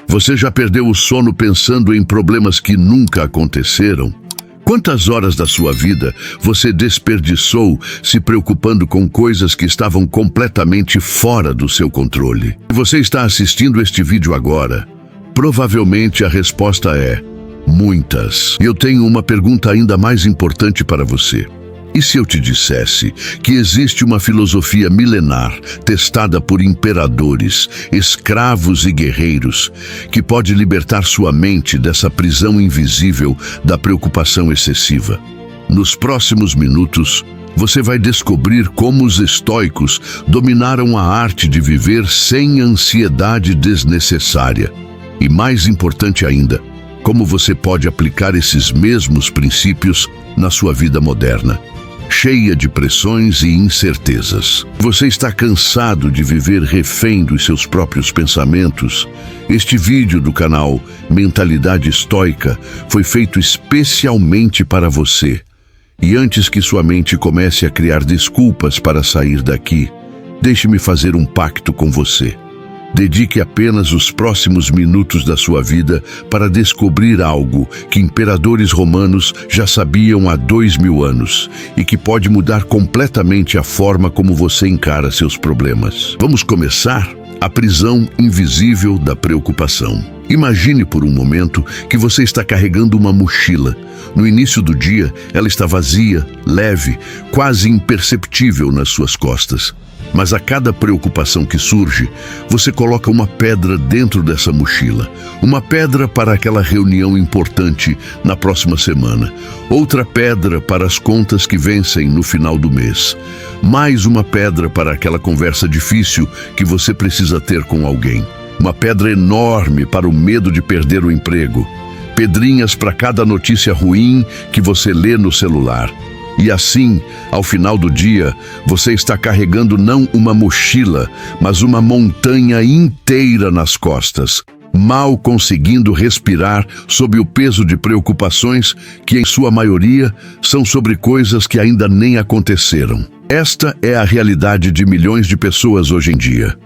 Você já perdeu o sono pensando em problemas que nunca aconteceram? Quantas horas da sua vida você desperdiçou se preocupando com coisas que estavam completamente fora do seu controle? Se você está assistindo este vídeo agora, provavelmente a resposta é muitas. Eu tenho uma pergunta ainda mais importante para você. E se eu te dissesse que existe uma filosofia milenar, testada por imperadores, escravos e guerreiros, que pode libertar sua mente dessa prisão invisível da preocupação excessiva? Nos próximos minutos, você vai descobrir como os estoicos dominaram a arte de viver sem ansiedade desnecessária. E mais importante ainda, como você pode aplicar esses mesmos princípios na sua vida moderna, cheia de pressões e incertezas. Você está cansado de viver refém dos seus próprios pensamentos? Este vídeo do canal Mentalidade Estoica foi feito especialmente para você. E antes que sua mente comece a criar desculpas para sair daqui, deixe-me fazer um pacto com você. Dedique apenas os próximos minutos da sua vida para descobrir algo que imperadores romanos já sabiam há 2000 anos e que pode mudar completamente a forma como você encara seus problemas. Vamos começar? A prisão invisível da preocupação. Imagine por um momento que você está carregando uma mochila. No início do dia, ela está vazia, leve, quase imperceptível nas suas costas. Mas a cada preocupação que surge, você coloca uma pedra dentro dessa mochila. Uma pedra para aquela reunião importante na próxima semana. Outra pedra para as contas que vencem no final do mês. Mais uma pedra para aquela conversa difícil que você precisa ter com alguém. Uma pedra enorme para o medo de perder o emprego. Pedrinhas para cada notícia ruim que você lê no celular. E assim, ao final do dia, você está carregando não uma mochila, mas uma montanha inteira nas costas, mal conseguindo respirar sob o peso de preocupações que, em sua maioria, são sobre coisas que ainda nem aconteceram. Esta é a realidade de milhões de pessoas hoje em dia.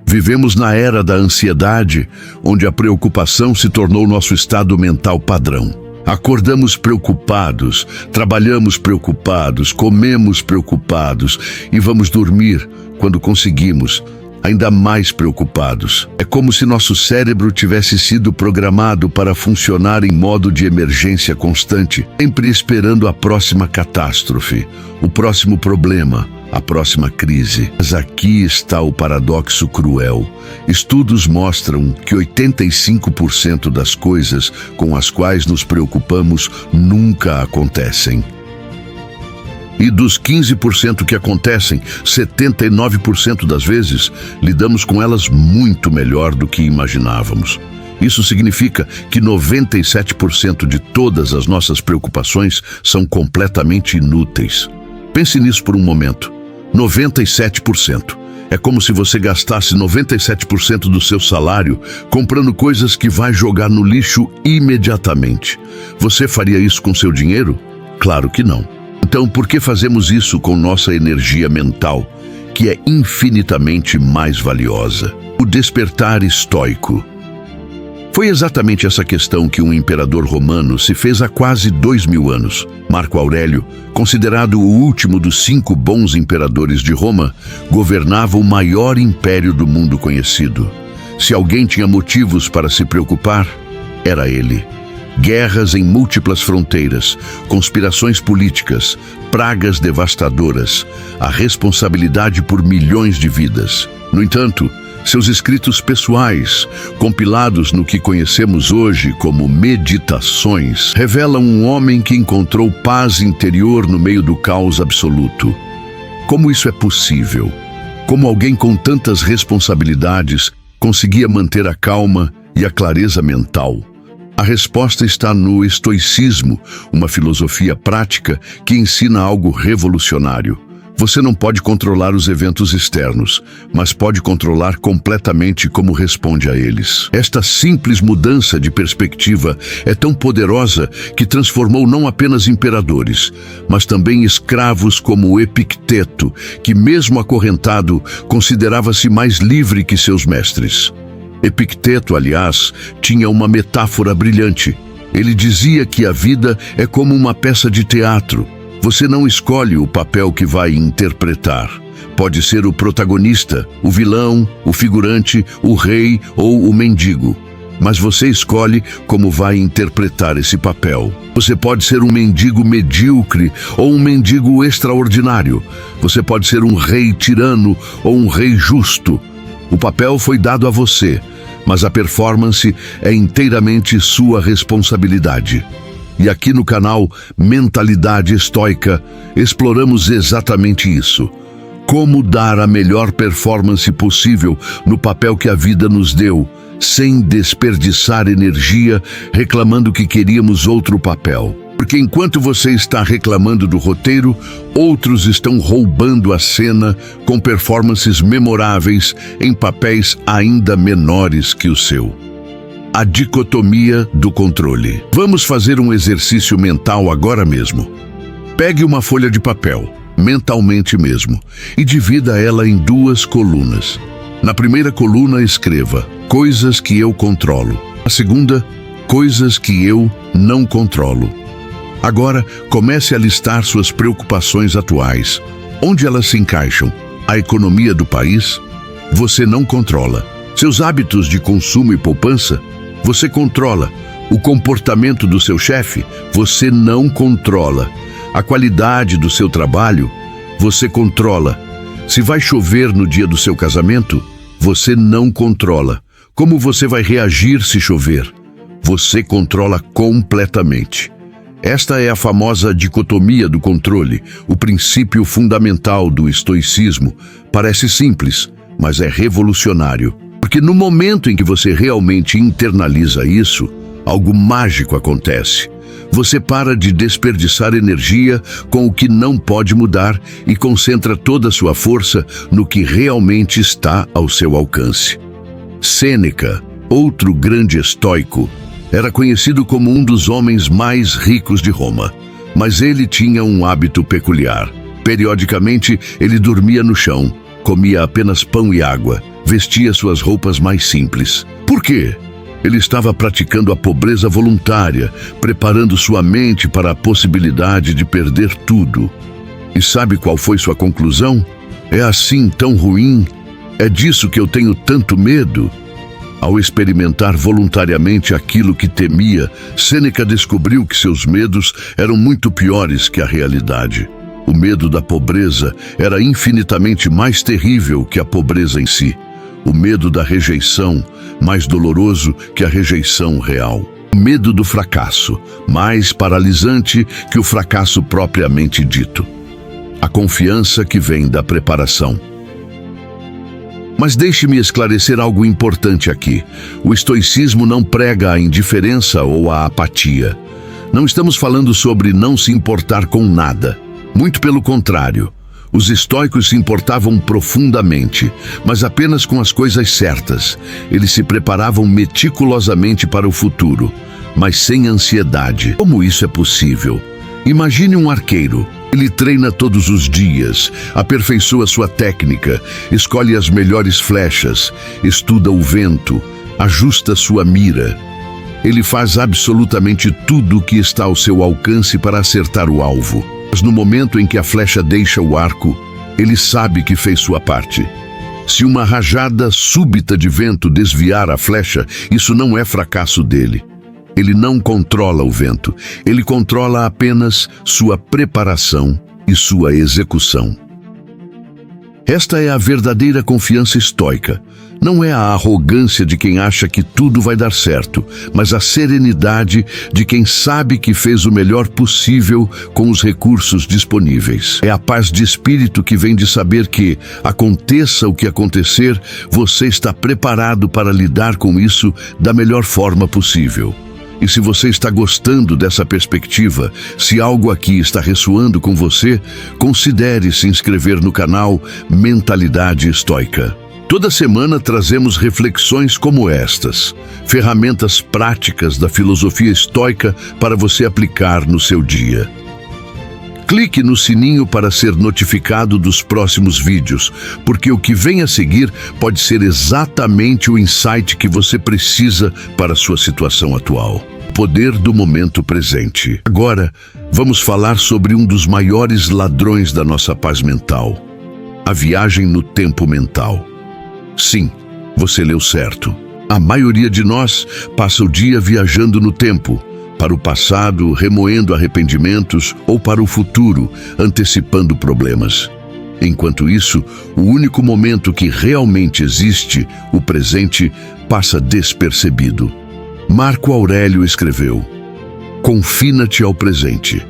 Vivemos na era da ansiedade, onde a preocupação se tornou nosso estado mental padrão. Acordamos preocupados, trabalhamos preocupados, comemos preocupados e vamos dormir, quando conseguimos, ainda mais preocupados. É como se nosso cérebro tivesse sido programado para funcionar em modo de emergência constante, sempre esperando a próxima catástrofe, o próximo problema, a próxima crise. Mas aqui está o paradoxo cruel. Estudos mostram que 85% das coisas com as quais nos preocupamos nunca acontecem. E dos 15% que acontecem, 79% das vezes, lidamos com elas muito melhor do que imaginávamos. Isso significa que 97% de todas as nossas preocupações são completamente inúteis. Pense nisso por um momento. 97%. É como se você gastasse 97% do seu salário comprando coisas que vai jogar no lixo imediatamente. Você faria isso com seu dinheiro? Claro que não. Então, por que fazemos isso com nossa energia mental, que é infinitamente mais valiosa? O despertar estoico. Foi exatamente essa questão que um imperador romano se fez há quase 2000 anos. Marco Aurélio, considerado o último dos 5 bons imperadores de Roma, governava o maior império do mundo conhecido. Se alguém tinha motivos para se preocupar, era ele. Guerras em múltiplas fronteiras, conspirações políticas, pragas devastadoras, a responsabilidade por milhões de vidas. No entanto, seus escritos pessoais, compilados no que conhecemos hoje como Meditações, revelam um homem que encontrou paz interior no meio do caos absoluto. Como isso é possível? Como alguém com tantas responsabilidades conseguia manter a calma e a clareza mental? A resposta está no estoicismo, uma filosofia prática que ensina algo revolucionário. Você não pode controlar os eventos externos, mas pode controlar completamente como responde a eles. Esta simples mudança de perspectiva é tão poderosa que transformou não apenas imperadores, mas também escravos como Epicteto, que mesmo acorrentado, considerava-se mais livre que seus mestres. Epicteto, aliás, tinha uma metáfora brilhante. Ele dizia que a vida é como uma peça de teatro. Você não escolhe o papel que vai interpretar. Pode ser o protagonista, o vilão, o figurante, o rei ou o mendigo. Mas você escolhe como vai interpretar esse papel. Você pode ser um mendigo medíocre ou um mendigo extraordinário. Você pode ser um rei tirano ou um rei justo. O papel foi dado a você, mas a performance é inteiramente sua responsabilidade. E aqui no canal Mentalidade Estoica, exploramos exatamente isso. Como dar a melhor performance possível no papel que a vida nos deu, sem desperdiçar energia reclamando que queríamos outro papel. Porque enquanto você está reclamando do roteiro, outros estão roubando a cena com performances memoráveis em papéis ainda menores que o seu. A dicotomia do controle. Vamos fazer um exercício mental agora mesmo. Pegue uma folha de papel, mentalmente mesmo, e divida ela em 2 colunas. Na primeira coluna escreva coisas que eu controlo. A segunda, coisas que eu não controlo. Agora, comece a listar suas preocupações atuais. Onde elas se encaixam? A economia do país? Você não controla. Seus hábitos de consumo e poupança? Você controla. O comportamento do seu chefe? Você não controla. A qualidade do seu trabalho? Você controla. Se vai chover no dia do seu casamento? Você não controla. Como você vai reagir se chover? Você controla completamente. Esta é a famosa dicotomia do controle, o princípio fundamental do estoicismo. Parece simples, mas é revolucionário. Porque no momento em que você realmente internaliza isso, algo mágico acontece. Você para de desperdiçar energia com o que não pode mudar e concentra toda a sua força no que realmente está ao seu alcance. Sêneca, outro grande estoico, era conhecido como um dos homens mais ricos de Roma, mas ele tinha um hábito peculiar. Periodicamente, ele dormia no chão, comia apenas pão e água, vestia suas roupas mais simples. Por quê? Ele estava praticando a pobreza voluntária, preparando sua mente para a possibilidade de perder tudo. E sabe qual foi sua conclusão? É assim tão ruim? É disso que eu tenho tanto medo? Ao experimentar voluntariamente aquilo que temia, Sêneca descobriu que seus medos eram muito piores que a realidade. O medo da pobreza era infinitamente mais terrível que a pobreza em si. O medo da rejeição, mais doloroso que a rejeição real. O medo do fracasso, mais paralisante que o fracasso propriamente dito. A confiança que vem da preparação. Mas deixe-me esclarecer algo importante aqui. O estoicismo não prega a indiferença ou a apatia. Não estamos falando sobre não se importar com nada. Muito pelo contrário. Os estoicos se importavam profundamente, mas apenas com as coisas certas. Eles se preparavam meticulosamente para o futuro, mas sem ansiedade. Como isso é possível? Imagine um arqueiro. Ele treina todos os dias, aperfeiçoa sua técnica, escolhe as melhores flechas, estuda o vento, ajusta sua mira. Ele faz absolutamente tudo o que está ao seu alcance para acertar o alvo. Mas no momento em que a flecha deixa o arco, ele sabe que fez sua parte. Se uma rajada súbita de vento desviar a flecha, isso não é fracasso dele. Ele não controla o vento, ele controla apenas sua preparação e sua execução. Esta é a verdadeira confiança estoica. Não é a arrogância de quem acha que tudo vai dar certo, mas a serenidade de quem sabe que fez o melhor possível com os recursos disponíveis. É a paz de espírito que vem de saber que, aconteça o que acontecer, você está preparado para lidar com isso da melhor forma possível. E se você está gostando dessa perspectiva, se algo aqui está ressoando com você, considere se inscrever no canal Mentalidade Estoica. Toda semana trazemos reflexões como estas, ferramentas práticas da filosofia estoica para você aplicar no seu dia. Clique no sininho para ser notificado dos próximos vídeos, porque o que vem a seguir pode ser exatamente o insight que você precisa para a sua situação atual. Poder do momento presente. Agora, vamos falar sobre um dos maiores ladrões da nossa paz mental: a viagem no tempo mental. Sim, você leu certo. A maioria de nós passa o dia viajando no tempo, para o passado, remoendo arrependimentos, ou para o futuro, antecipando problemas. Enquanto isso, o único momento que realmente existe, o presente, passa despercebido. Marco Aurélio escreveu: confina-te ao presente.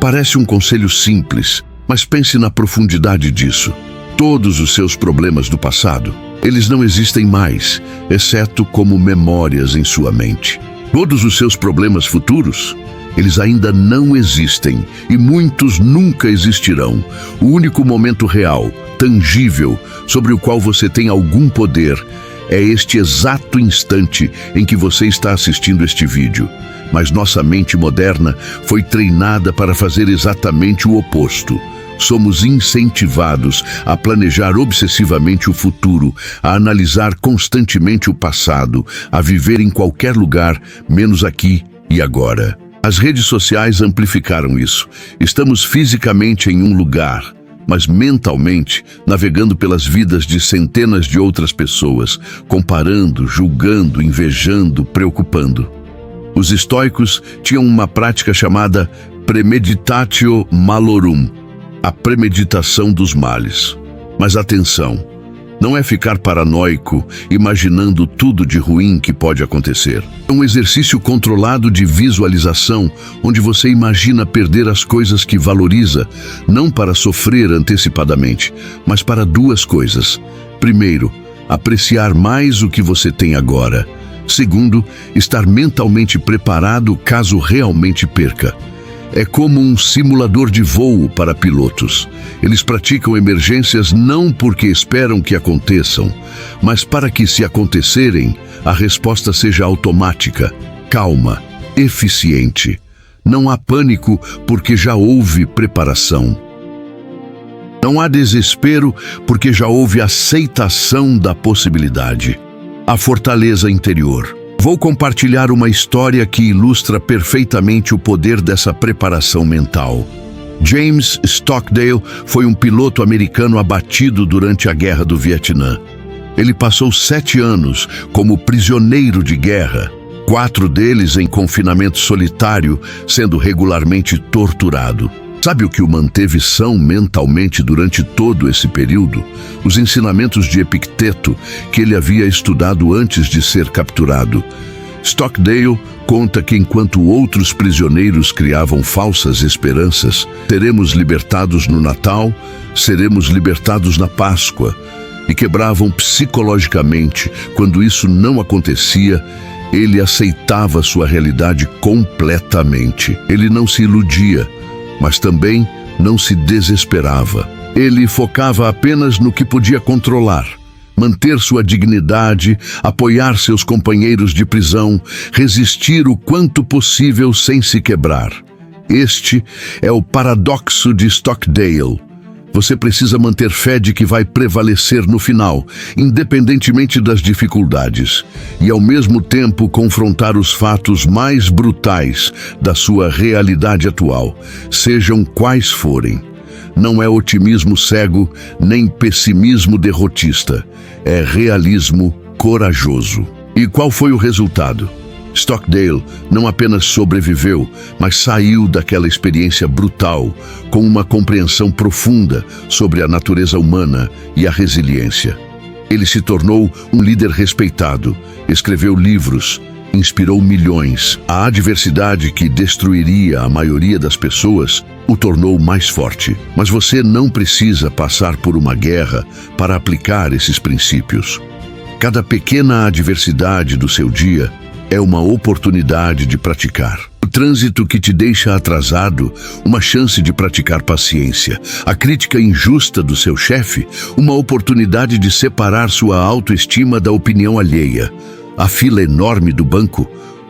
Parece um conselho simples, mas pense na profundidade disso. Todos os seus problemas do passado, eles não existem mais, exceto como memórias em sua mente. Todos os seus problemas futuros, eles ainda não existem e muitos nunca existirão. O único momento real, tangível, sobre o qual você tem algum poder é este exato instante em que você está assistindo este vídeo. Mas nossa mente moderna foi treinada para fazer exatamente o oposto. Somos incentivados a planejar obsessivamente o futuro, a analisar constantemente o passado, a viver em qualquer lugar, menos aqui e agora. As redes sociais amplificaram isso. Estamos fisicamente em um lugar, mas mentalmente navegando pelas vidas de centenas de outras pessoas, comparando, julgando, invejando, preocupando. Os estoicos tinham uma prática chamada premeditatio malorum, a premeditação dos males. Mas atenção, não é ficar paranoico, imaginando tudo de ruim que pode acontecer. É um exercício controlado de visualização, onde você imagina perder as coisas que valoriza, não para sofrer antecipadamente, mas para duas coisas. Primeiro, apreciar mais o que você tem agora. Segundo, estar mentalmente preparado caso realmente perca. É como um simulador de voo para pilotos. Eles praticam emergências não porque esperam que aconteçam, mas para que, se acontecerem, a resposta seja automática, calma, eficiente. Não há pânico porque já houve preparação. Não há desespero porque já houve aceitação da possibilidade. A fortaleza interior. Vou compartilhar uma história que ilustra perfeitamente o poder dessa preparação mental. James Stockdale foi um piloto americano abatido durante a Guerra do Vietnã. Ele passou 7 anos como prisioneiro de guerra, 4 deles em confinamento solitário, sendo regularmente torturado. Sabe o que o manteve são mentalmente durante todo esse período? Os ensinamentos de Epicteto que ele havia estudado antes de ser capturado. Stockdale conta que enquanto outros prisioneiros criavam falsas esperanças, seremos libertados no Natal, seremos libertados na Páscoa, e quebravam psicologicamente. Quando isso não acontecia, ele aceitava sua realidade completamente. Ele não se iludia, mas também não se desesperava. Ele focava apenas no que podia controlar: manter sua dignidade, apoiar seus companheiros de prisão, resistir o quanto possível sem se quebrar. Este é o paradoxo de Stockdale. Você precisa manter fé de que vai prevalecer no final, independentemente das dificuldades, e ao mesmo tempo confrontar os fatos mais brutais da sua realidade atual, sejam quais forem. Não é otimismo cego, nem pessimismo derrotista. É realismo corajoso. E qual foi o resultado? Stockdale não apenas sobreviveu, mas saiu daquela experiência brutal com uma compreensão profunda sobre a natureza humana e a resiliência. Ele se tornou um líder respeitado, escreveu livros, inspirou milhões. A adversidade que destruiria a maioria das pessoas o tornou mais forte. Mas você não precisa passar por uma guerra para aplicar esses princípios. Cada pequena adversidade do seu dia é uma oportunidade de praticar. O trânsito que te deixa atrasado, uma chance de praticar paciência. A crítica injusta do seu chefe, uma oportunidade de separar sua autoestima da opinião alheia. A fila enorme do banco,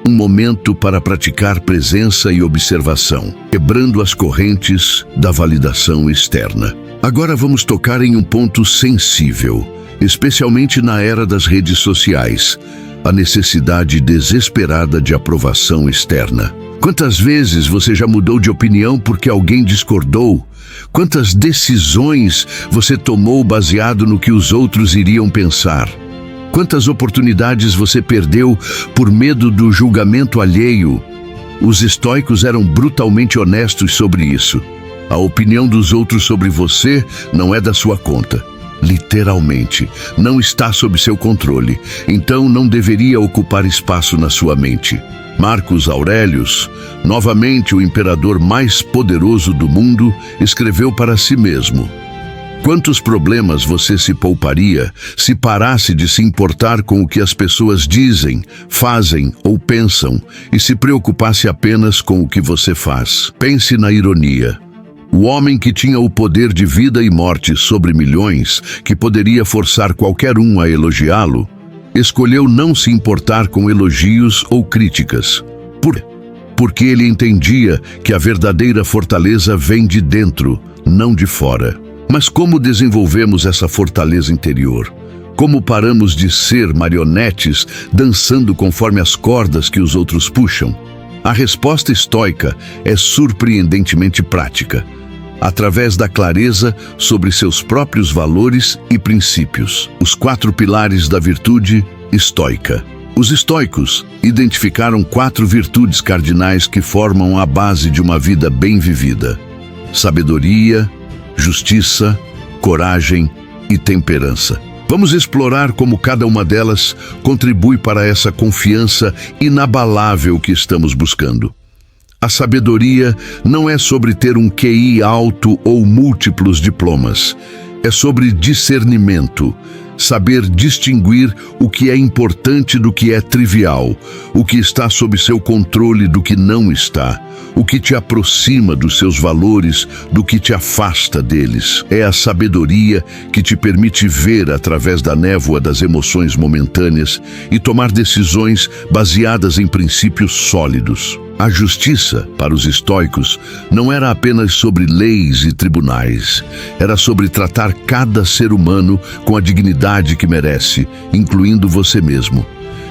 Um momento para praticar presença e observação, quebrando as correntes da validação externa. Agora vamos tocar em um ponto sensível, especialmente na era das redes sociais, a necessidade desesperada de aprovação externa. Quantas vezes você já mudou de opinião porque alguém discordou? Quantas decisões você tomou baseado no que os outros iriam pensar? Quantas oportunidades você perdeu por medo do julgamento alheio? Os estoicos eram brutalmente honestos sobre isso. A opinião dos outros sobre você não é da sua conta. Literalmente, não está sob seu controle, então não deveria ocupar espaço na sua mente. Marcos Aurelius, novamente o imperador mais poderoso do mundo, escreveu para si mesmo: quantos problemas você se pouparia se parasse de se importar com o que as pessoas dizem, fazem ou pensam e se preocupasse apenas com o que você faz? Pense na ironia. O homem que tinha o poder de vida e morte sobre milhões, que poderia forçar qualquer um a elogiá-lo, escolheu não se importar com elogios ou críticas. Porque ele entendia que a verdadeira fortaleza vem de dentro, não de fora. Mas como desenvolvemos essa fortaleza interior? Como paramos de ser marionetes dançando conforme as cordas que os outros puxam? A resposta estoica é surpreendentemente prática, através da clareza sobre seus próprios valores e princípios. Os 4 pilares da virtude estoica. Os estoicos identificaram 4 virtudes cardinais que formam a base de uma vida bem vivida: sabedoria, justiça, coragem e temperança. Vamos explorar como cada uma delas contribui para essa confiança inabalável que estamos buscando. A sabedoria não é sobre ter um QI alto ou múltiplos diplomas. É sobre discernimento, saber distinguir o que é importante do que é trivial, o que está sob seu controle do que não está, o que te aproxima dos seus valores do que te afasta deles. É a sabedoria que te permite ver através da névoa das emoções momentâneas e tomar decisões baseadas em princípios sólidos. A justiça, para os estoicos, não era apenas sobre leis e tribunais. Era sobre tratar cada ser humano com a dignidade que merece, incluindo você mesmo.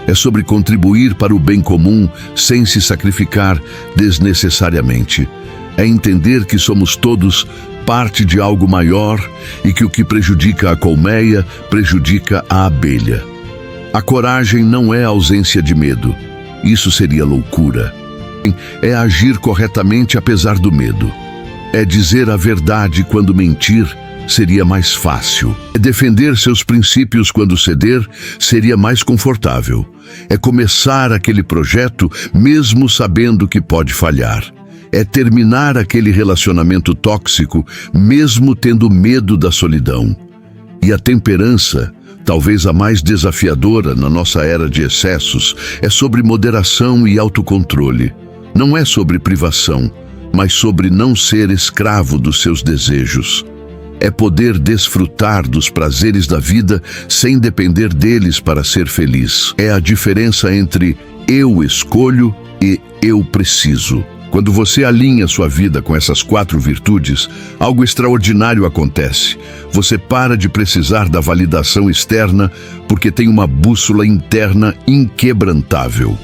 É sobre contribuir para o bem comum sem se sacrificar desnecessariamente. É entender que somos todos parte de algo maior e que o que prejudica a colmeia prejudica a abelha. A coragem não é ausência de medo. Isso seria loucura. É agir corretamente apesar do medo. É dizer a verdade quando mentir seria mais fácil. É defender seus princípios quando ceder seria mais confortável. É começar aquele projeto mesmo sabendo que pode falhar. É terminar aquele relacionamento tóxico mesmo tendo medo da solidão. E a temperança, talvez a mais desafiadora na nossa era de excessos, é sobre moderação e autocontrole. Não é sobre privação, mas sobre não ser escravo dos seus desejos. É poder desfrutar dos prazeres da vida sem depender deles para ser feliz. É a diferença entre eu escolho e eu preciso. Quando você alinha sua vida com essas 4 virtudes, algo extraordinário acontece. Você para de precisar da validação externa porque tem uma bússola interna inquebrantável.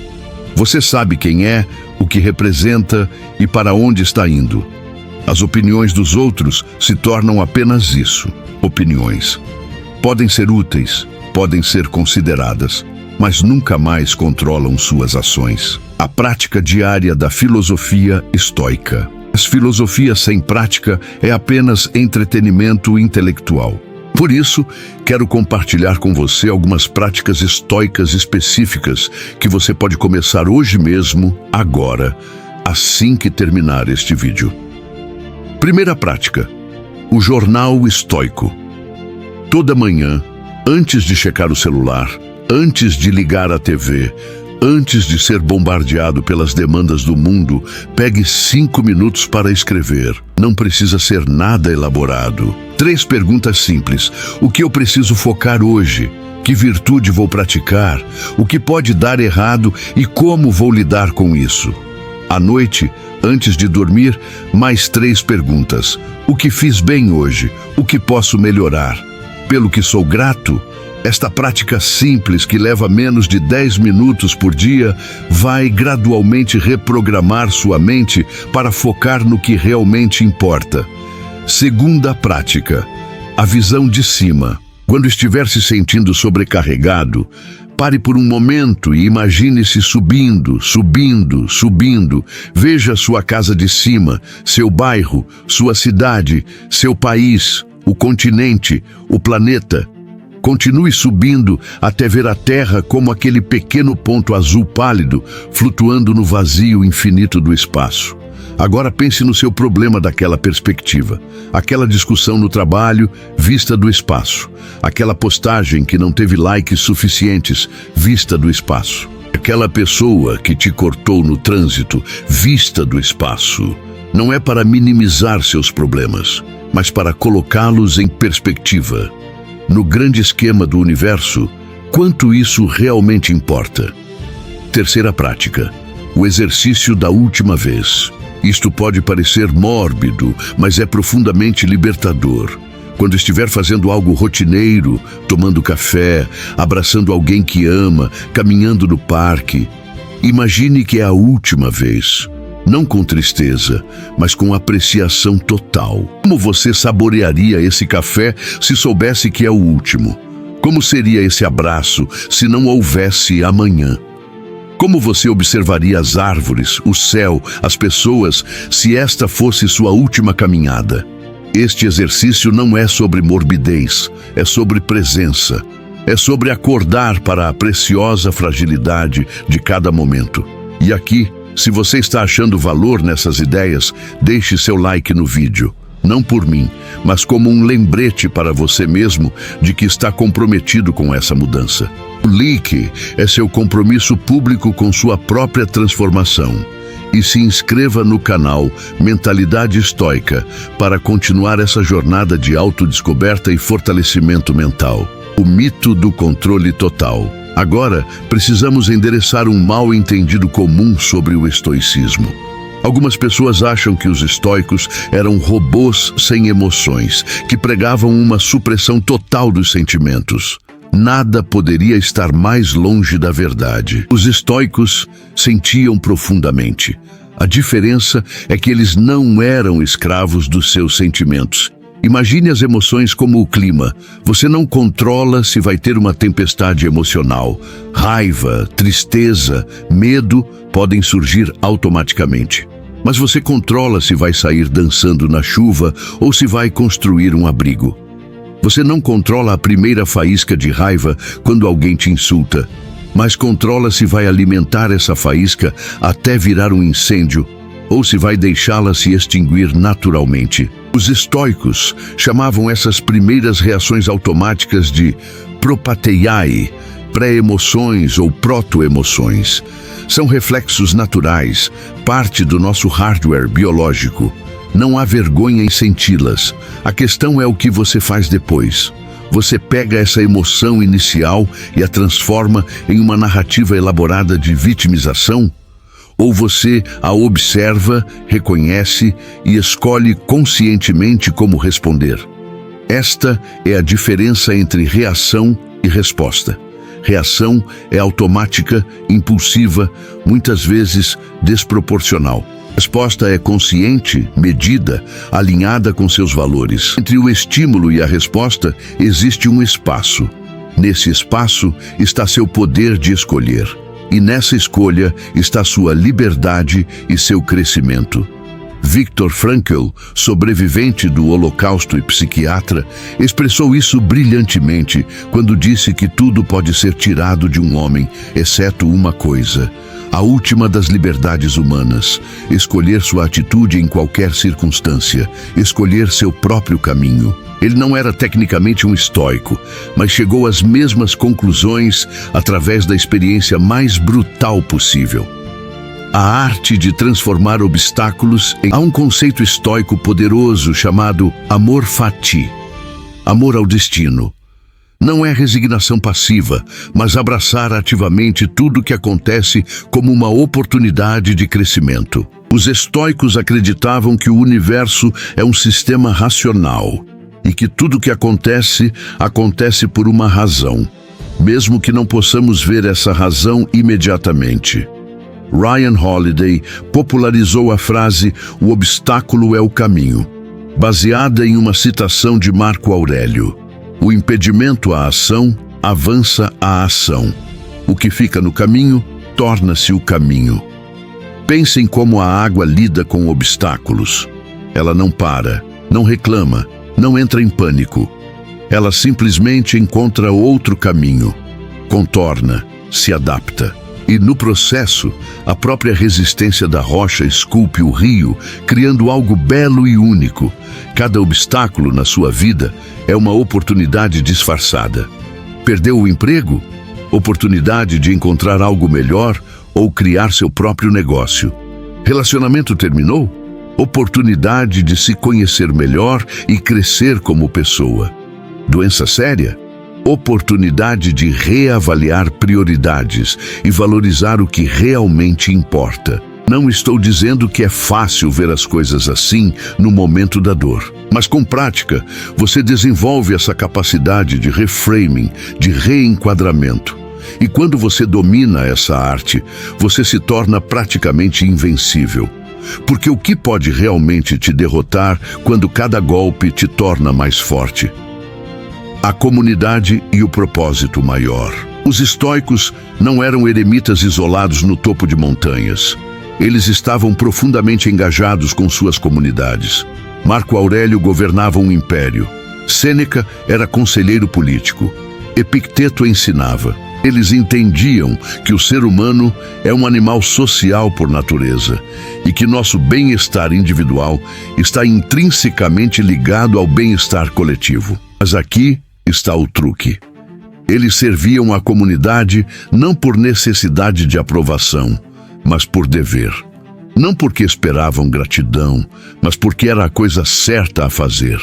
Você sabe quem é, o que representa e para onde está indo. As opiniões dos outros se tornam apenas isso, opiniões. Podem ser úteis, podem ser consideradas, mas nunca mais controlam suas ações. A prática diária da filosofia estoica. As filosofias sem prática é apenas entretenimento intelectual. Por isso, quero compartilhar com você algumas práticas estoicas específicas que você pode começar hoje mesmo, agora, assim que terminar este vídeo. Primeira prática: o jornal estoico. Toda manhã, antes de checar o celular, antes de ligar a TV, antes de ser bombardeado pelas demandas do mundo, pegue 5 minutos para escrever. Não precisa ser nada elaborado. 3 perguntas simples. O que eu preciso focar hoje? Que virtude vou praticar? O que pode dar errado e como vou lidar com isso? À noite, antes de dormir, mais 3 perguntas. O que fiz bem hoje? O que posso melhorar? Pelo que sou grato? Esta prática simples, que leva menos de 10 minutos por dia, vai gradualmente reprogramar sua mente para focar no que realmente importa. Segunda prática, a visão de cima. Quando estiver se sentindo sobrecarregado, pare por um momento e imagine-se subindo, subindo, subindo. Veja sua casa de cima, seu bairro, sua cidade, seu país, o continente, o planeta. Continue subindo até ver a Terra como aquele pequeno ponto azul pálido flutuando no vazio infinito do espaço. Agora pense no seu problema daquela perspectiva. Aquela discussão no trabalho, vista do espaço. Aquela postagem que não teve likes suficientes, vista do espaço. Aquela pessoa que te cortou no trânsito, vista do espaço. Não é para minimizar seus problemas, mas para colocá-los em perspectiva. No grande esquema do universo, quanto isso realmente importa? Terceira prática, o exercício da última vez. Isto pode parecer mórbido, mas é profundamente libertador. Quando estiver fazendo algo rotineiro, tomando café, abraçando alguém que ama, caminhando no parque, imagine que é a última vez. Não com tristeza, mas com apreciação total. Como você saborearia esse café se soubesse que é o último? Como seria esse abraço se não houvesse amanhã? Como você observaria as árvores, o céu, as pessoas, se esta fosse sua última caminhada? Este exercício não é sobre morbidez, é sobre presença. É sobre acordar para a preciosa fragilidade de cada momento. E aqui, se você está achando valor nessas ideias, deixe seu like no vídeo. Não por mim, mas como um lembrete para você mesmo de que está comprometido com essa mudança. O like é seu compromisso público com sua própria transformação. E se inscreva no canal Mentalidade Estoica para continuar essa jornada de autodescoberta e fortalecimento mental. O mito do controle total. Agora, precisamos endereçar um mal-entendido comum sobre o estoicismo. Algumas pessoas acham que os estoicos eram robôs sem emoções, que pregavam uma supressão total dos sentimentos. Nada poderia estar mais longe da verdade. Os estoicos sentiam profundamente. A diferença é que eles não eram escravos dos seus sentimentos. Imagine as emoções como o clima. Você não controla se vai ter uma tempestade emocional. Raiva, tristeza, medo podem surgir automaticamente. Mas você controla se vai sair dançando na chuva ou se vai construir um abrigo. Você não controla a primeira faísca de raiva quando alguém te insulta, mas controla se vai alimentar essa faísca até virar um incêndio ou se vai deixá-la se extinguir naturalmente. Os estoicos chamavam essas primeiras reações automáticas de propateiai, pré-emoções ou proto-emoções. São reflexos naturais, parte do nosso hardware biológico. Não há vergonha em senti-las. A questão é o que você faz depois. Você pega essa emoção inicial e a transforma em uma narrativa elaborada de vitimização? Ou você a observa, reconhece e escolhe conscientemente como responder? Esta é a diferença entre reação e resposta. Reação é automática, impulsiva, muitas vezes desproporcional. Resposta é consciente, medida, alinhada com seus valores. Entre o estímulo e a resposta existe um espaço. Nesse espaço está seu poder de escolher. E nessa escolha está sua liberdade e seu crescimento. Viktor Frankl, sobrevivente do Holocausto e psiquiatra, expressou isso brilhantemente quando disse que tudo pode ser tirado de um homem, exceto uma coisa: a última das liberdades humanas, escolher sua atitude em qualquer circunstância, escolher seu próprio caminho. Ele não era tecnicamente um estoico, mas chegou às mesmas conclusões através da experiência mais brutal possível. A arte de transformar obstáculos em... Há um conceito estoico poderoso chamado amor fati, amor ao destino. Não é resignação passiva, mas abraçar ativamente tudo que acontece como uma oportunidade de crescimento. Os estoicos acreditavam que o universo é um sistema racional e que tudo que acontece, acontece por uma razão, mesmo que não possamos ver essa razão imediatamente. Ryan Holiday popularizou a frase "o obstáculo é o caminho", baseada em uma citação de Marco Aurélio. O impedimento à ação avança a ação. O que fica no caminho torna-se o caminho. Pensem como a água lida com obstáculos. Ela não para, não reclama, não entra em pânico. Ela simplesmente encontra outro caminho, contorna, se adapta. E no processo, a própria resistência da rocha esculpe o rio, criando algo belo e único. Cada obstáculo na sua vida é uma oportunidade disfarçada. Perdeu o emprego? Oportunidade de encontrar algo melhor ou criar seu próprio negócio. Relacionamento terminou? Oportunidade de se conhecer melhor e crescer como pessoa. Doença séria? Oportunidade de reavaliar prioridades e valorizar o que realmente importa. Não estou dizendo que é fácil ver as coisas assim no momento da dor, mas com prática, você desenvolve essa capacidade de reframing, de reenquadramento. E quando você domina essa arte, você se torna praticamente invencível. Porque o que pode realmente te derrotar quando cada golpe te torna mais forte? A comunidade e o propósito maior. Os estoicos não eram eremitas isolados no topo de montanhas. Eles estavam profundamente engajados com suas comunidades. Marco Aurélio governava um império. Sêneca era conselheiro político. Epicteto ensinava. Eles entendiam que o ser humano é um animal social por natureza e que nosso bem-estar individual está intrinsecamente ligado ao bem-estar coletivo. Mas aqui está o truque. Eles serviam à comunidade não por necessidade de aprovação, mas por dever. Não porque esperavam gratidão, mas porque era a coisa certa a fazer.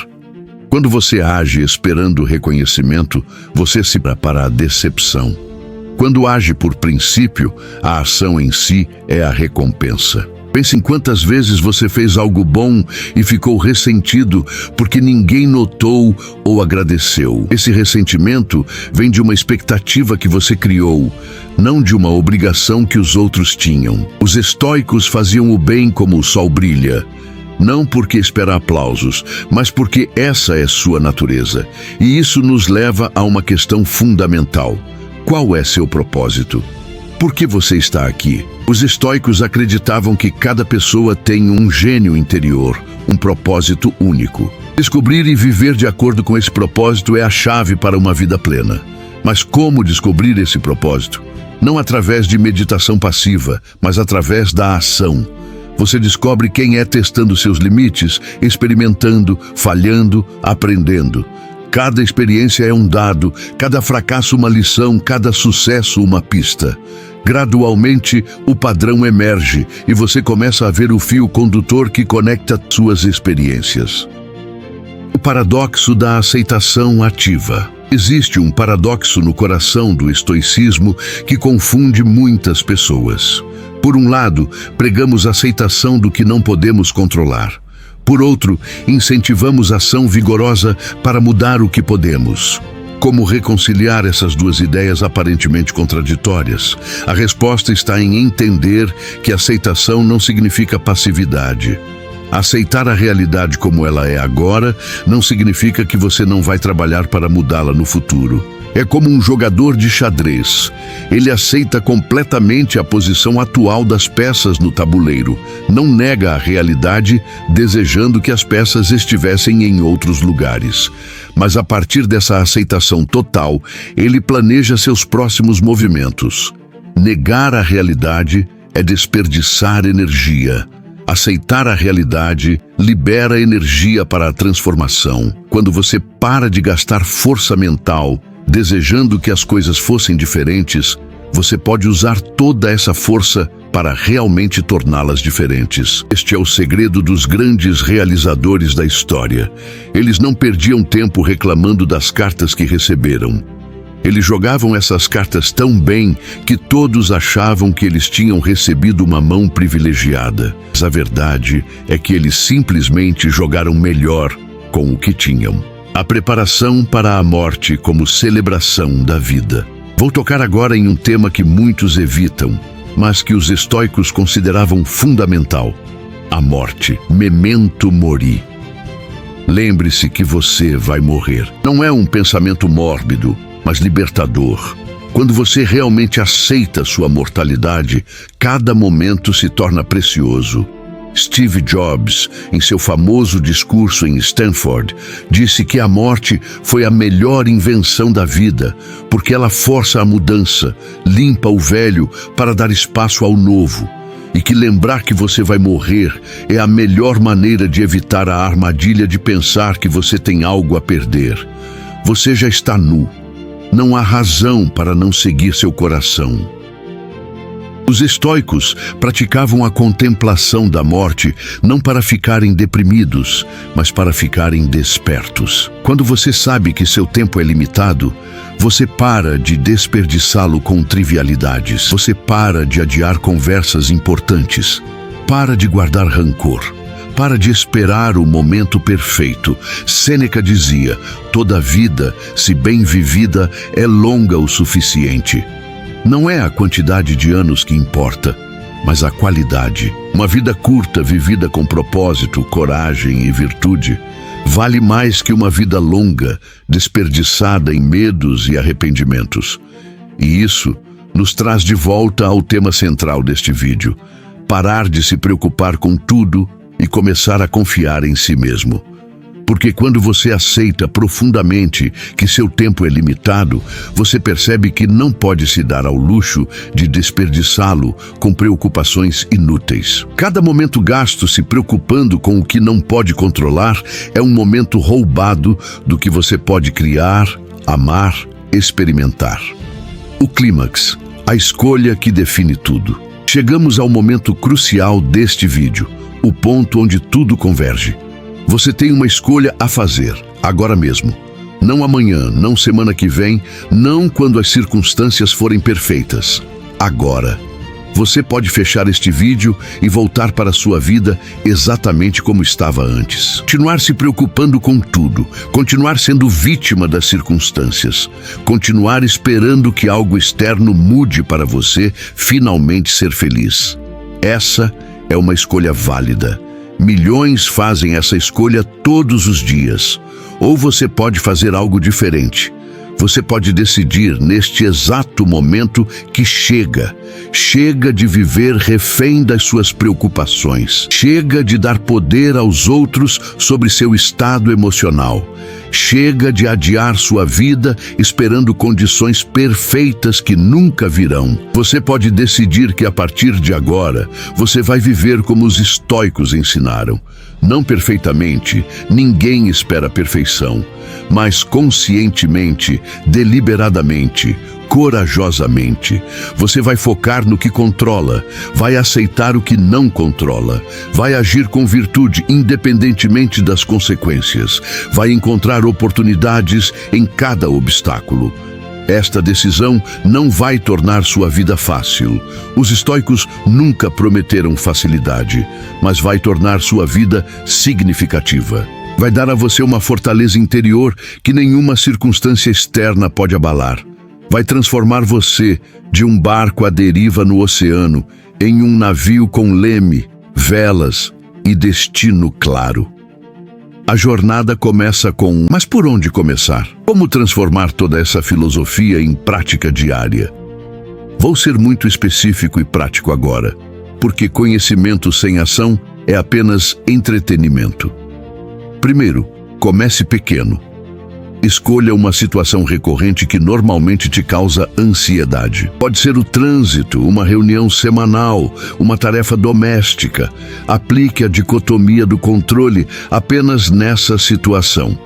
Quando você age esperando reconhecimento, você se prepara para a decepção. Quando age por princípio, a ação em si é a recompensa. Pense em quantas vezes você fez algo bom e ficou ressentido porque ninguém notou ou agradeceu. Esse ressentimento vem de uma expectativa que você criou, não de uma obrigação que os outros tinham. Os estoicos faziam o bem como o sol brilha, não porque espera aplausos, mas porque essa é sua natureza. E isso nos leva a uma questão fundamental. Qual é seu propósito? Por que você está aqui? Os estoicos acreditavam que cada pessoa tem um gênio interior, um propósito único. Descobrir e viver de acordo com esse propósito é a chave para uma vida plena. Mas como descobrir esse propósito? Não através de meditação passiva, mas através da ação. Você descobre quem é testando seus limites, experimentando, falhando, aprendendo. Cada experiência é um dado, cada fracasso uma lição, cada sucesso uma pista. Gradualmente, o padrão emerge e você começa a ver o fio condutor que conecta suas experiências. O paradoxo da aceitação ativa. Existe um paradoxo no coração do estoicismo que confunde muitas pessoas. Por um lado, pregamos a aceitação do que não podemos controlar. Por outro, incentivamos ação vigorosa para mudar o que podemos. Como reconciliar essas duas ideias aparentemente contraditórias? A resposta está em entender que aceitação não significa passividade. Aceitar a realidade como ela é agora não significa que você não vai trabalhar para mudá-la no futuro. É como um jogador de xadrez. Ele aceita completamente a posição atual das peças no tabuleiro. Não nega a realidade, desejando que as peças estivessem em outros lugares. Mas a partir dessa aceitação total, ele planeja seus próximos movimentos. Negar a realidade é desperdiçar energia. Aceitar a realidade libera energia para a transformação. Quando você para de gastar força mental, desejando que as coisas fossem diferentes, você pode usar toda essa força para realmente torná-las diferentes. Este é o segredo dos grandes realizadores da história. Eles não perdiam tempo reclamando das cartas que receberam. Eles jogavam essas cartas tão bem que todos achavam que eles tinham recebido uma mão privilegiada. Mas a verdade é que eles simplesmente jogaram melhor com o que tinham. A preparação para a morte como celebração da vida. Vou tocar agora em um tema que muitos evitam, mas que os estoicos consideravam fundamental: a morte. Memento mori. Lembre-se que você vai morrer. Não é um pensamento mórbido, mas libertador. Quando você realmente aceita sua mortalidade, cada momento se torna precioso. Steve Jobs, em seu famoso discurso em Stanford, disse que a morte foi a melhor invenção da vida, porque ela força a mudança, limpa o velho para dar espaço ao novo, e que lembrar que você vai morrer é a melhor maneira de evitar a armadilha de pensar que você tem algo a perder. Você já está nu. Não há razão para não seguir seu coração. Os estoicos praticavam a contemplação da morte não para ficarem deprimidos, mas para ficarem despertos. Quando você sabe que seu tempo é limitado, você para de desperdiçá-lo com trivialidades. Você para de adiar conversas importantes. Para de guardar rancor. Para de esperar o momento perfeito. Sêneca dizia: toda vida, se bem vivida, é longa o suficiente. Não é a quantidade de anos que importa, mas a qualidade. Uma vida curta vivida com propósito, coragem e virtude vale mais que uma vida longa, desperdiçada em medos e arrependimentos. E isso nos traz de volta ao tema central deste vídeo: parar de se preocupar com tudo e começar a confiar em si mesmo. Porque quando você aceita profundamente que seu tempo é limitado, você percebe que não pode se dar ao luxo de desperdiçá-lo com preocupações inúteis. Cada momento gasto se preocupando com o que não pode controlar é um momento roubado do que você pode criar, amar, experimentar. O clímax, a escolha que define tudo. Chegamos ao momento crucial deste vídeo, o ponto onde tudo converge. Você tem uma escolha a fazer, agora mesmo. Não amanhã, não semana que vem, não quando as circunstâncias forem perfeitas. Agora. Você pode fechar este vídeo e voltar para a sua vida exatamente como estava antes. Continuar se preocupando com tudo, continuar sendo vítima das circunstâncias, continuar esperando que algo externo mude para você finalmente ser feliz. Essa é uma escolha válida. Milhões fazem essa escolha todos os dias. Ou você pode fazer algo diferente. Você pode decidir neste exato momento que chega. Chega de viver refém das suas preocupações. Chega de dar poder aos outros sobre seu estado emocional. Chega de adiar sua vida esperando condições perfeitas que nunca virão. Você pode decidir que a partir de agora você vai viver como os estoicos ensinaram. Não perfeitamente, ninguém espera a perfeição, mas conscientemente, deliberadamente, corajosamente. Você vai focar no que controla, vai aceitar o que não controla, vai agir com virtude independentemente das consequências, vai encontrar oportunidades em cada obstáculo. Esta decisão não vai tornar sua vida fácil. Os estoicos nunca prometeram facilidade, mas vai tornar sua vida significativa. Vai dar a você uma fortaleza interior que nenhuma circunstância externa pode abalar. Vai transformar você de um barco à deriva no oceano em um navio com leme, velas e destino claro. A jornada começa com: mas por onde começar? Como transformar toda essa filosofia em prática diária? Vou ser muito específico e prático agora, porque conhecimento sem ação é apenas entretenimento. Primeiro, comece pequeno. Escolha uma situação recorrente que normalmente te causa ansiedade. Pode ser o trânsito, uma reunião semanal, uma tarefa doméstica. Aplique a dicotomia do controle apenas nessa situação.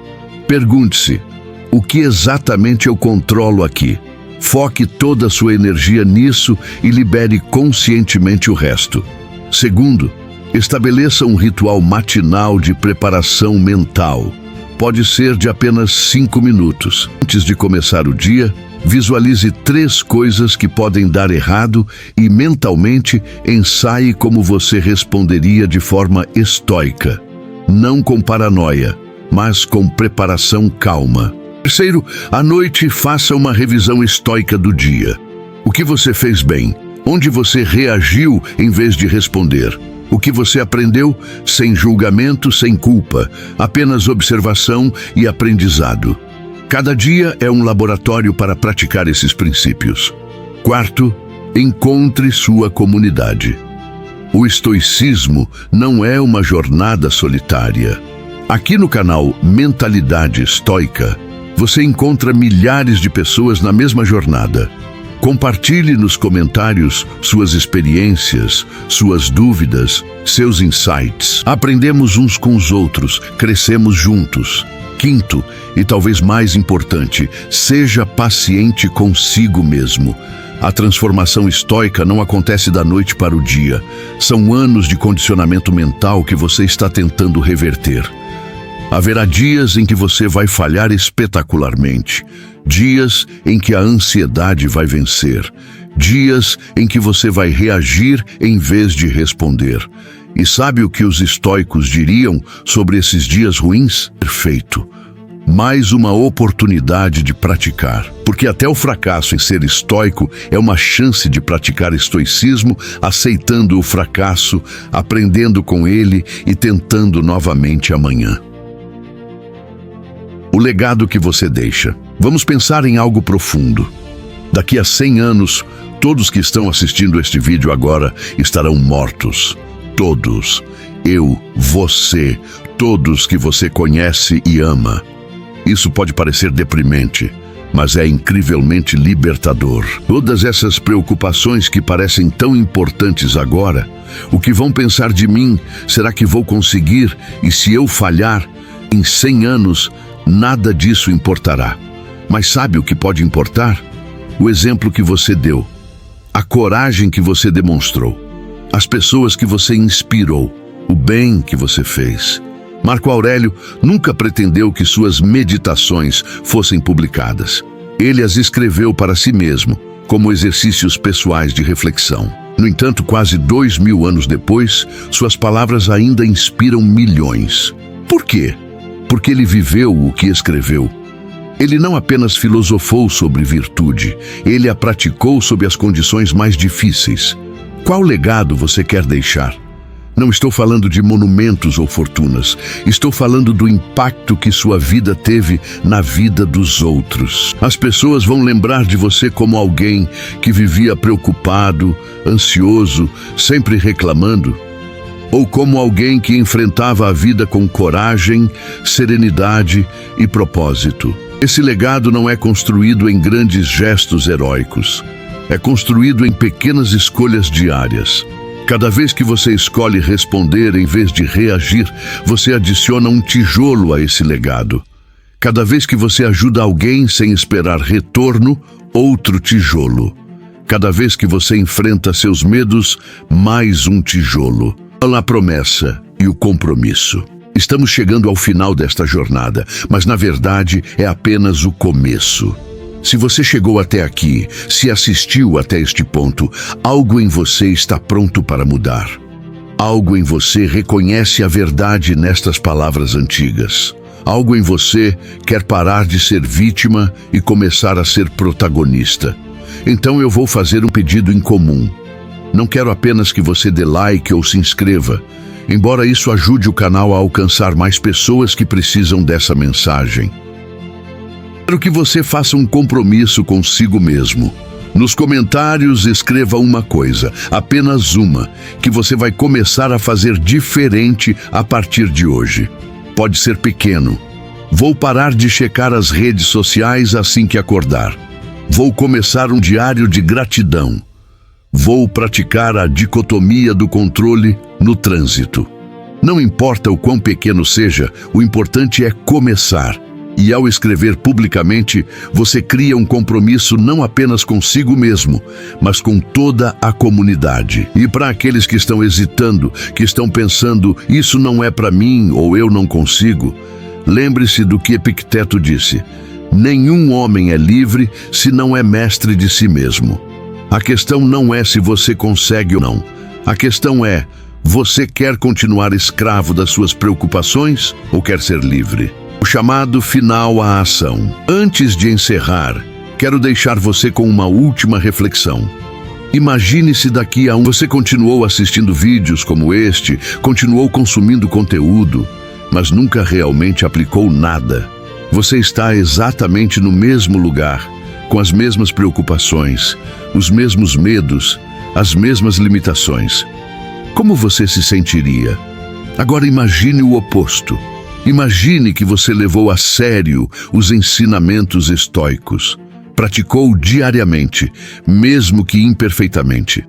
Pergunte-se: o que exatamente eu controlo aqui? Foque toda a sua energia nisso e libere conscientemente o resto. Segundo, estabeleça um ritual matinal de preparação mental. Pode ser de apenas 5 minutos. Antes de começar o dia, visualize 3 coisas que podem dar errado e mentalmente ensaie como você responderia de forma estoica. Não com paranoia, mas com preparação calma. Terceiro, à noite faça uma revisão estoica do dia. O que você fez bem? Onde você reagiu em vez de responder? O que você aprendeu sem julgamento, sem culpa, apenas observação e aprendizado. Cada dia é um laboratório para praticar esses princípios. Quarto, encontre sua comunidade. O estoicismo não é uma jornada solitária. Aqui no canal Mentalidade Estoica, você encontra milhares de pessoas na mesma jornada. Compartilhe nos comentários suas experiências, suas dúvidas, seus insights. Aprendemos uns com os outros, crescemos juntos. Quinto, e talvez mais importante, seja paciente consigo mesmo. A transformação estoica não acontece da noite para o dia. São anos de condicionamento mental que você está tentando reverter. Haverá dias em que você vai falhar espetacularmente, dias em que a ansiedade vai vencer, dias em que você vai reagir em vez de responder. E sabe o que os estoicos diriam sobre esses dias ruins? Perfeito. Mais uma oportunidade de praticar, porque até o fracasso em ser estoico é uma chance de praticar estoicismo, aceitando o fracasso, aprendendo com ele e tentando novamente amanhã. O legado que você deixa. Vamos pensar em algo profundo. Daqui a 100 anos, todos que estão assistindo este vídeo agora estarão mortos. Todos. Eu, você, todos que você conhece e ama. Isso pode parecer deprimente, mas é incrivelmente libertador. Todas essas preocupações que parecem tão importantes agora, o que vão pensar de mim? Será que vou conseguir? E se eu falhar? Em 100 anos, nada disso importará. Mas sabe o que pode importar? O exemplo que você deu, a coragem que você demonstrou, as pessoas que você inspirou, o bem que você fez. Marco Aurélio nunca pretendeu que suas meditações fossem publicadas. Ele as escreveu para si mesmo, como exercícios pessoais de reflexão. No entanto, quase 2000 anos depois, suas palavras ainda inspiram milhões. Por quê? Porque ele viveu o que escreveu. Ele não apenas filosofou sobre virtude, ele a praticou sob as condições mais difíceis. Qual legado você quer deixar? Não estou falando de monumentos ou fortunas. Estou falando do impacto que sua vida teve na vida dos outros. As pessoas vão lembrar de você como alguém que vivia preocupado, ansioso, sempre reclamando, ou como alguém que enfrentava a vida com coragem, serenidade e propósito. Esse legado não é construído em grandes gestos heróicos. É construído em pequenas escolhas diárias. Cada vez que você escolhe responder em vez de reagir, você adiciona um tijolo a esse legado. Cada vez que você ajuda alguém sem esperar retorno, outro tijolo. Cada vez que você enfrenta seus medos, mais um tijolo. A promessa e o compromisso. Estamos chegando ao final desta jornada, mas na verdade é apenas o começo. Se você chegou até aqui, se assistiu até este ponto, algo em você está pronto para mudar. Algo em você reconhece a verdade nestas palavras antigas. Algo em você quer parar de ser vítima e começar a ser protagonista. Então eu vou fazer um pedido incomum. Não quero apenas que você dê like ou se inscreva, embora isso ajude o canal a alcançar mais pessoas que precisam dessa mensagem. Quero que você faça um compromisso consigo mesmo. Nos comentários escreva uma coisa, apenas uma, que você vai começar a fazer diferente a partir de hoje. Pode ser pequeno. Vou parar de checar as redes sociais assim que acordar. Vou começar um diário de gratidão. Vou praticar a dicotomia do controle no trânsito. Não importa o quão pequeno seja, o importante é começar. E ao escrever publicamente, você cria um compromisso não apenas consigo mesmo, mas com toda a comunidade. E para aqueles que estão hesitando, que estão pensando, isso não é para mim ou eu não consigo, lembre-se do que Epicteto disse: nenhum homem é livre se não é mestre de si mesmo. A questão não é se você consegue ou não. A questão é, você quer continuar escravo das suas preocupações ou quer ser livre? O chamado final à ação. Antes de encerrar, quero deixar você com uma última reflexão. Imagine-se daqui a você continuou assistindo vídeos como este, continuou consumindo conteúdo, mas nunca realmente aplicou nada. Você está exatamente no mesmo lugar, com as mesmas preocupações, os mesmos medos, as mesmas limitações. Como você se sentiria? Agora imagine o oposto. Imagine que você levou a sério os ensinamentos estoicos. Praticou diariamente, mesmo que imperfeitamente.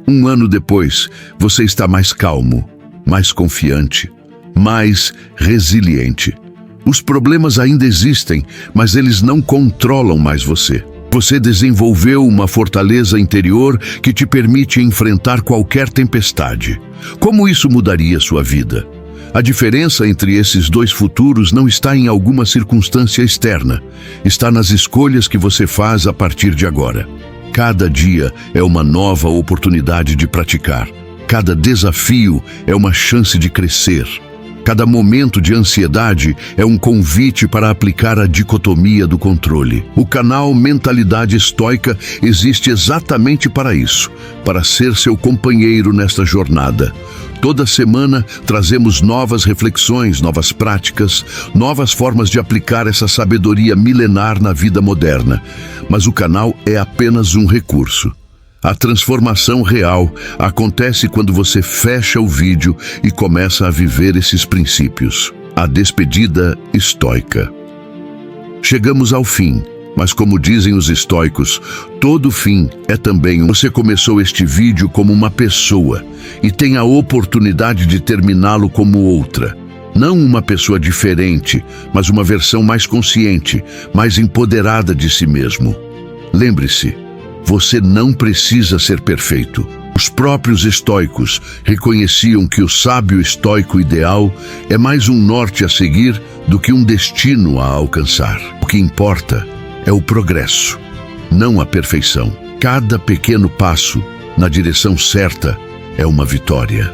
Um ano depois, você está mais calmo, mais confiante, mais resiliente. Os problemas ainda existem, mas eles não controlam mais você. Você desenvolveu uma fortaleza interior que te permite enfrentar qualquer tempestade. Como isso mudaria sua vida? A diferença entre esses dois futuros não está em alguma circunstância externa. Está nas escolhas que você faz a partir de agora. Cada dia é uma nova oportunidade de praticar. Cada desafio é uma chance de crescer. Cada momento de ansiedade é um convite para aplicar a dicotomia do controle. O canal Mentalidade Estoica existe exatamente para isso, para ser seu companheiro nesta jornada. Toda semana trazemos novas reflexões, novas práticas, novas formas de aplicar essa sabedoria milenar na vida moderna. Mas o canal é apenas um recurso. A transformação real acontece quando você fecha o vídeo e começa a viver esses princípios. A despedida estoica. Chegamos ao fim, mas como dizem os estoicos, todo fim é também Você começou este vídeo como uma pessoa e tem a oportunidade de terminá-lo como outra. Não uma pessoa diferente, mas uma versão mais consciente, mais empoderada de si mesmo. Lembre-se, você não precisa ser perfeito. Os próprios estoicos reconheciam que o sábio estoico ideal é mais um norte a seguir do que um destino a alcançar. O que importa é o progresso, não a perfeição. Cada pequeno passo na direção certa é uma vitória.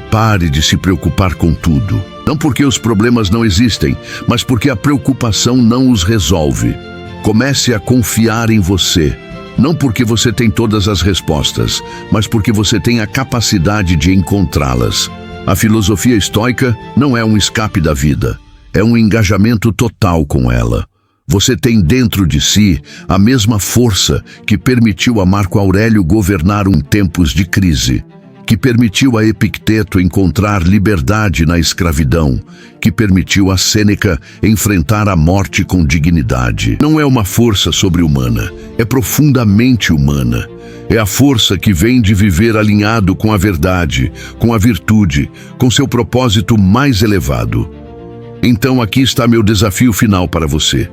Pare de se preocupar com tudo. Não porque os problemas não existem, mas porque a preocupação não os resolve. Comece a confiar em você. Não porque você tem todas as respostas, mas porque você tem a capacidade de encontrá-las. A filosofia estoica não é um escape da vida, é um engajamento total com ela. Você tem dentro de si a mesma força que permitiu a Marco Aurélio governar em tempos de crise, que permitiu a Epicteto encontrar liberdade na escravidão, que permitiu a Sêneca enfrentar a morte com dignidade. Não é uma força sobre-humana, é profundamente humana. É a força que vem de viver alinhado com a verdade, com a virtude, com seu propósito mais elevado. Então aqui está meu desafio final para você.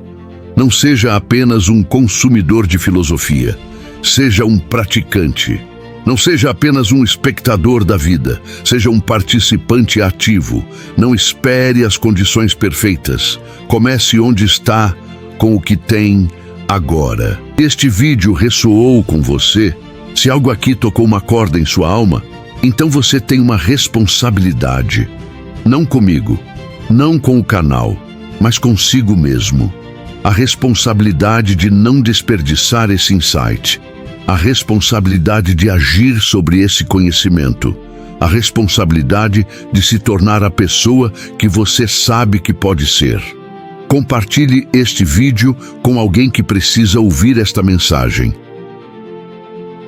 Não seja apenas um consumidor de filosofia, seja um praticante. Não seja apenas um espectador da vida, seja um participante ativo. Não espere as condições perfeitas. Comece onde está, com o que tem agora. Este vídeo ressoou com você? Se algo aqui tocou uma corda em sua alma, então você tem uma responsabilidade. Não comigo, não com o canal, mas consigo mesmo. A responsabilidade de não desperdiçar esse insight. A responsabilidade de agir sobre esse conhecimento. A responsabilidade de se tornar a pessoa que você sabe que pode ser. Compartilhe este vídeo com alguém que precisa ouvir esta mensagem.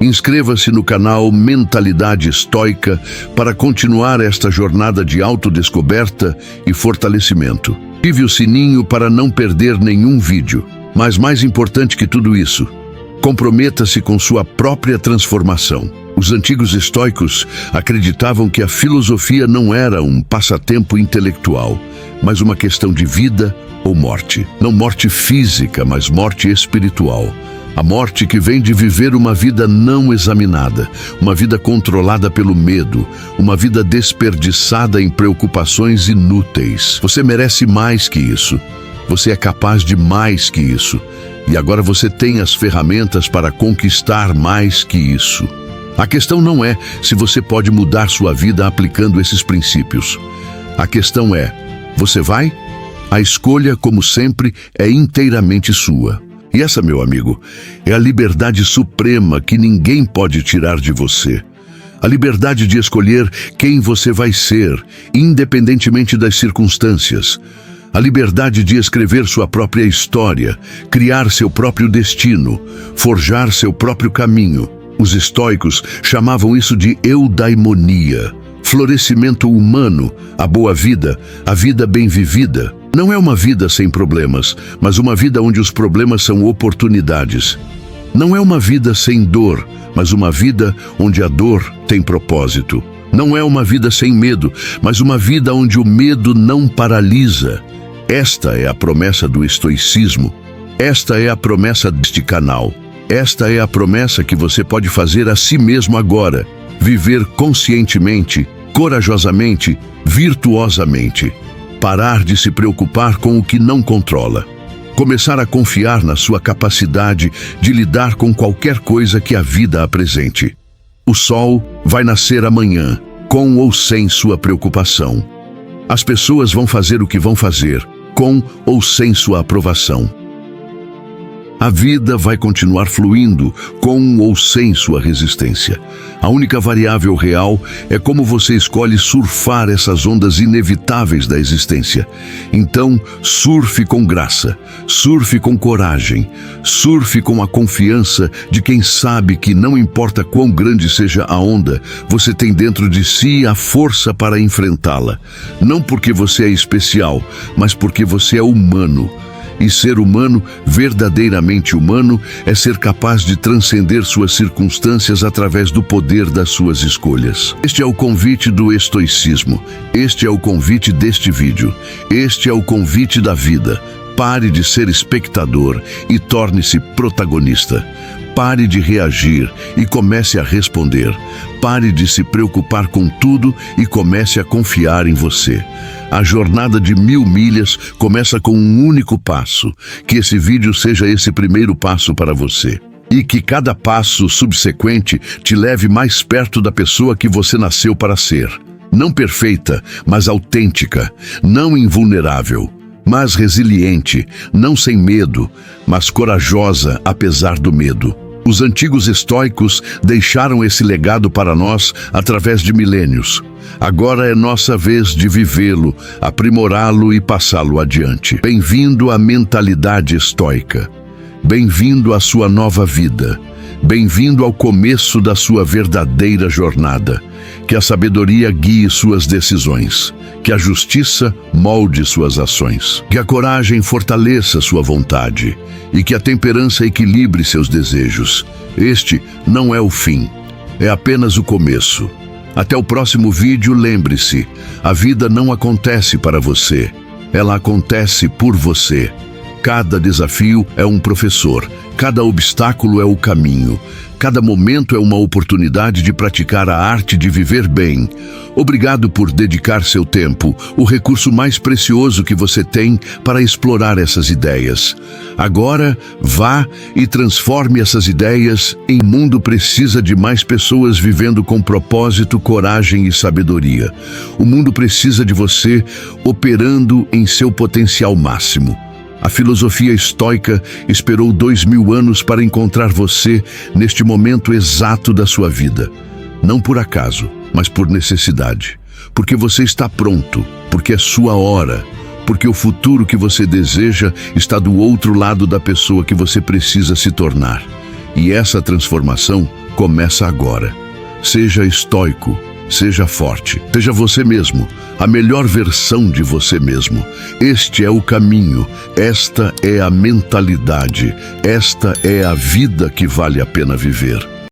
Inscreva-se no canal Mentalidade Estoica para continuar esta jornada de autodescoberta e fortalecimento. Ative o sininho para não perder nenhum vídeo. Mas mais importante que tudo isso, comprometa-se com sua própria transformação. Os antigos estoicos acreditavam que a filosofia não era um passatempo intelectual, mas uma questão de vida ou morte. Não morte física, mas morte espiritual. A morte que vem de viver uma vida não examinada, uma vida controlada pelo medo, uma vida desperdiçada em preocupações inúteis. Você merece mais que isso. Você é capaz de mais que isso. E agora você tem as ferramentas para conquistar mais que isso. A questão não é se você pode mudar sua vida aplicando esses princípios. A questão é, você vai? A escolha, como sempre, é inteiramente sua. E essa, meu amigo, é a liberdade suprema que ninguém pode tirar de você. A liberdade de escolher quem você vai ser, independentemente das circunstâncias. A liberdade de escrever sua própria história, criar seu próprio destino, forjar seu próprio caminho. Os estoicos chamavam isso de eudaimonia, florescimento humano, a boa vida, a vida bem vivida. Não é uma vida sem problemas, mas uma vida onde os problemas são oportunidades. Não é uma vida sem dor, mas uma vida onde a dor tem propósito. Não é uma vida sem medo, mas uma vida onde o medo não paralisa. Esta é a promessa do estoicismo. Esta é a promessa deste canal. Esta é a promessa que você pode fazer a si mesmo agora. Viver conscientemente, corajosamente, virtuosamente. Parar de se preocupar com o que não controla. Começar a confiar na sua capacidade de lidar com qualquer coisa que a vida apresente. O sol vai nascer amanhã, com ou sem sua preocupação. As pessoas vão fazer o que vão fazer, com ou sem sua aprovação. A vida vai continuar fluindo, com ou sem sua resistência. A única variável real é como você escolhe surfar essas ondas inevitáveis da existência. Então, surfe com graça, surfe com coragem, surfe com a confiança de quem sabe que não importa quão grande seja a onda, você tem dentro de si a força para enfrentá-la. Não porque você é especial, mas porque você é humano. E ser humano, verdadeiramente humano, é ser capaz de transcender suas circunstâncias através do poder das suas escolhas. Este é o convite do estoicismo. Este é o convite deste vídeo. Este é o convite da vida. Pare de ser espectador e torne-se protagonista. Pare de reagir e comece a responder. Pare de se preocupar com tudo e comece a confiar em você. A jornada de 1000 milhas começa com um único passo. Que esse vídeo seja esse primeiro passo para você. E que cada passo subsequente te leve mais perto da pessoa que você nasceu para ser. Não perfeita, mas autêntica. Não invulnerável, mas resiliente. Não sem medo, mas corajosa apesar do medo. Os antigos estoicos deixaram esse legado para nós através de milênios. Agora é nossa vez de vivê-lo, aprimorá-lo e passá-lo adiante. Bem-vindo à mentalidade estoica. Bem-vindo à sua nova vida. Bem-vindo ao começo da sua verdadeira jornada. Que a sabedoria guie suas decisões. Que a justiça molde suas ações. Que a coragem fortaleça sua vontade. E que a temperança equilibre seus desejos. Este não é o fim. É apenas o começo. Até o próximo vídeo, lembre-se, a vida não acontece para você. Ela acontece por você. Cada desafio é um professor. Cada obstáculo é o caminho. Cada momento é uma oportunidade de praticar a arte de viver bem. Obrigado por dedicar seu tempo, o recurso mais precioso que você tem para explorar essas ideias. Agora, vá e transforme essas ideias em um mundo que precisa de mais pessoas vivendo com propósito, coragem e sabedoria. O mundo precisa de você operando em seu potencial máximo. A filosofia estoica esperou 2000 anos para encontrar você neste momento exato da sua vida. Não por acaso, mas por necessidade. Porque você está pronto, porque é sua hora, porque o futuro que você deseja está do outro lado da pessoa que você precisa se tornar. E essa transformação começa agora. Seja estoico. Seja forte, seja você mesmo, a melhor versão de você mesmo. Este é o caminho, esta é a mentalidade, esta é a vida que vale a pena viver.